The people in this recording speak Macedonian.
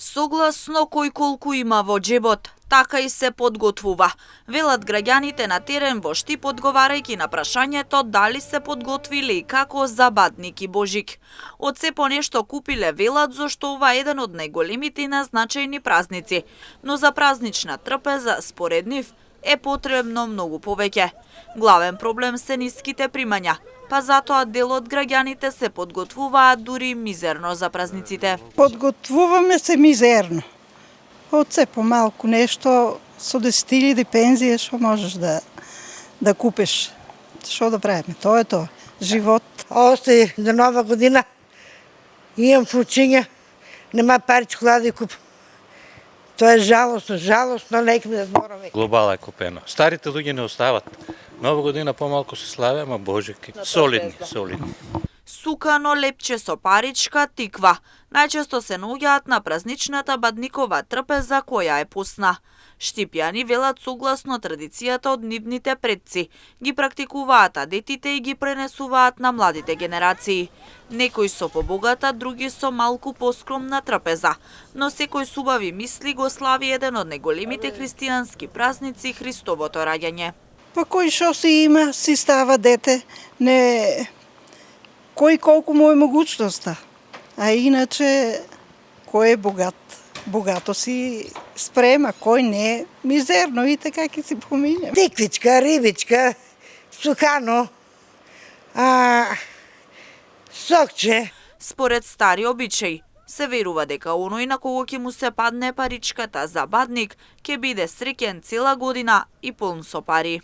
Согласно кој колку има во џебот, така и се подготвува. Велат граѓаните на терен во Штип одговарајќи на прашањето дали се подготвиле и како за Бадник и Божик. Од се по нешто купиле, велат, зашто ова е еден од најголемите и најзначајни празници. Но за празнична трпеза, според нив, е потребно многу повеќе. Главен проблем се ниските примања, па затоа дел од граѓаните се подготвуваат дури мизерно за празниците. Подготвуваме се мизерно. Од се помалку нешто со 10.000 пензија што можеш да купиш. Што да правиме? Тоа е тоа. Живот. Още до Нова година имам вручиња, нема пари чоколада да купам. Тоа е жалостно, некој да збораме. Глобала е купена. Старите луѓе не остават. Нова година помалку се слави, ама Божики. Солидни. Сукано лепче со паричка, тиква. Најчесто се наоѓаат на празничната Бадникова трпеза која е постна. Штипјани велат согласно традицијата од нивните предци. Ги практикуваат адетите и ги пренесуваат на младите генерации. Некои со побогата, други со малку поскромна трпеза. Но секој с убави мисли го слави еден од најголемите христијански празници, Христовото раѓање. Па кој што си има, си става дете, не кој колку му е могуćноста. А иначе, кој е богат, богато си спрема, кој не, мизерно и така ќе си помине. Тиквичка, рибичка, сухано, сокче. Според стари обичаи, се верува дека оној на кого ќе му се падне паричката за Бадник ќе биде среќен цела година и полн со пари.